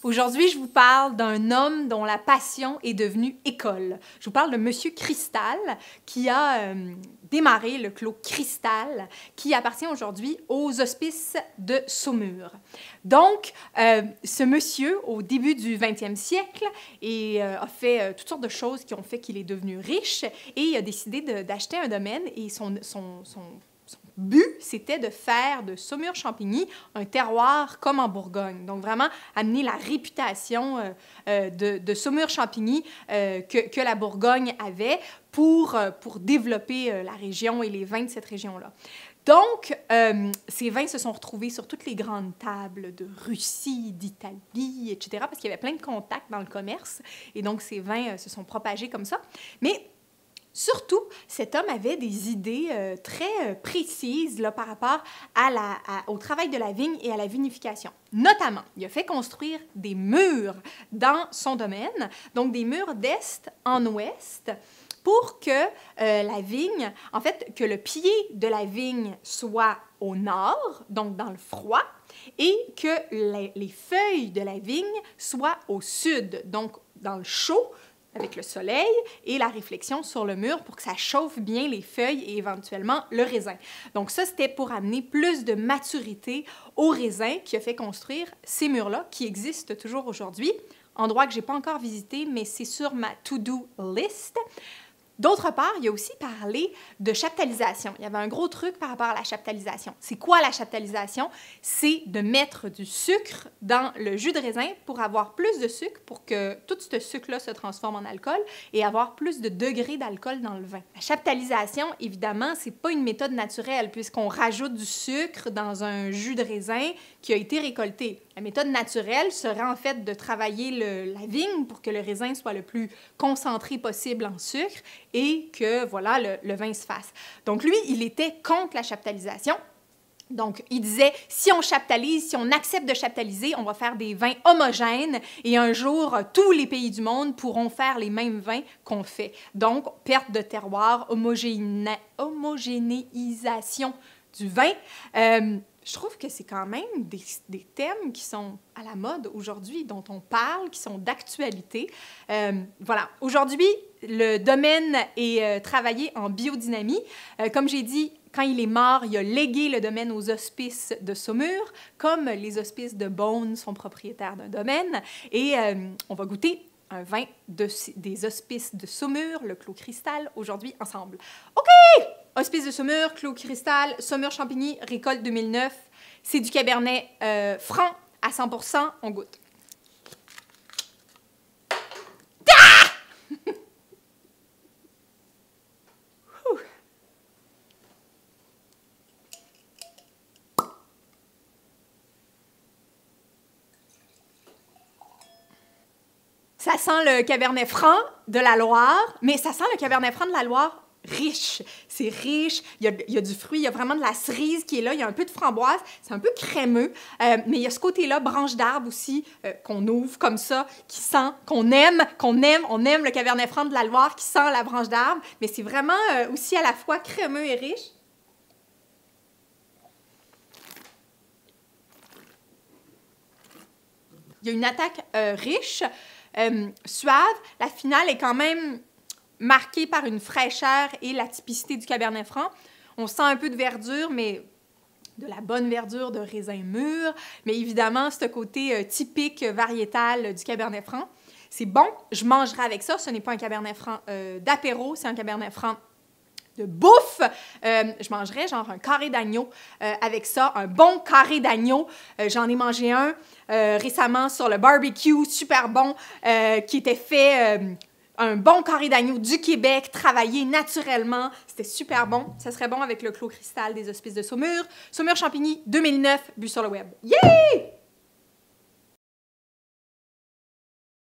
Aujourd'hui, je vous parle d'un homme dont la passion est devenue école. Je vous parle de Monsieur Cristal, qui a démarré le Clos Cristal, qui appartient aujourd'hui aux Hospices de Saumur. Donc, ce monsieur, au début du 20e siècle, a fait toutes sortes de choses qui ont fait qu'il est devenu riche et il a décidé d'acheter un domaine et son but, c'était de faire de Saumur-Champigny un terroir comme en Bourgogne. Donc, vraiment, amener la réputation de Saumur-Champigny que la Bourgogne avait pour développer la région et les vins de cette région-là. Donc, ces vins se sont retrouvés sur toutes les grandes tables de Russie, d'Italie, etc., parce qu'il y avait plein de contacts dans le commerce. Et donc, ces vins se sont propagés comme ça. Mais surtout, cet homme avait des idées très précises là, par rapport au travail de la vigne et à la vinification. Notamment, il a fait construire des murs dans son domaine, donc des murs d'est en ouest, pour que la vigne, en fait, que le pied de la vigne soit au nord, donc dans le froid, et que les feuilles de la vigne soient au sud, donc dans le chaud, avec le soleil et la réflexion sur le mur pour que ça chauffe bien les feuilles et éventuellement le raisin. Donc ça, c'était pour amener plus de maturité au raisin qui a fait construire ces murs-là, qui existent toujours aujourd'hui. Endroit que je n'ai pas encore visité, mais c'est sur ma to-do list. D'autre part, il a aussi parlé de chaptalisation. Il y avait un gros truc par rapport à la chaptalisation. C'est quoi la chaptalisation? C'est de mettre du sucre dans le jus de raisin pour avoir plus de sucre, pour que tout ce sucre-là se transforme en alcool et avoir plus de degrés d'alcool dans le vin. La chaptalisation, évidemment, c'est pas une méthode naturelle puisqu'on rajoute du sucre dans un jus de raisin qui a été récolté. La méthode naturelle serait en fait de travailler la vigne pour que le raisin soit le plus concentré possible en sucre et que, voilà, le vin se fasse. Donc, lui, il était contre la chaptalisation. Donc, il disait, si on chaptalise, si on accepte de chaptaliser, on va faire des vins homogènes et un jour, tous les pays du monde pourront faire les mêmes vins qu'on fait. Donc, perte de terroir, homogénéisation du vin. Je trouve que c'est quand même des thèmes qui sont à la mode aujourd'hui, dont on parle, qui sont d'actualité. Voilà. Aujourd'hui, le domaine est travaillé en biodynamie. Comme j'ai dit, quand il est mort, il a légué le domaine aux Hospices de Saumur, comme les Hospices de Beaune sont propriétaires d'un domaine. Et on va goûter un vin des Hospices de Saumur, le Clos Cristal, aujourd'hui ensemble. OK! Hospice de Saumur, Clos Cristal, Saumur-Champigny, récolte 2009. C'est du Cabernet franc à 100%. On goûte. Ah! Ça sent le Cabernet franc de la Loire, mais ça sent le Cabernet franc de la Loire riche. C'est riche, il y a du fruit, il y a vraiment de la cerise qui est là, il y a un peu de framboise, c'est un peu crémeux, mais il y a ce côté-là, branche d'arbre aussi, qu'on ouvre comme ça, qui sent, on aime le Cabernet franc de la Loire qui sent la branche d'arbre, mais c'est vraiment aussi à la fois crémeux et riche. Il y a une attaque riche, suave. La finale est quand même marquée par une fraîcheur et la typicité du Cabernet franc. On sent un peu de verdure, mais de la bonne verdure de raisin mûr. Mais évidemment, ce côté typique variétal du Cabernet franc. C'est bon, je mangerai avec ça. Ce n'est pas un Cabernet franc d'apéro, c'est un Cabernet franc de bouffe. Je mangerais genre un carré d'agneau avec ça, un bon carré d'agneau. J'en ai mangé un récemment sur le barbecue, super bon, qui était fait, un bon carré d'agneau du Québec, travaillé naturellement. C'était super bon. Ça serait bon avec le Clos Cristal des Hospices de Saumur. Saumur-Champigny, 2009, bu sur le web. Yeah!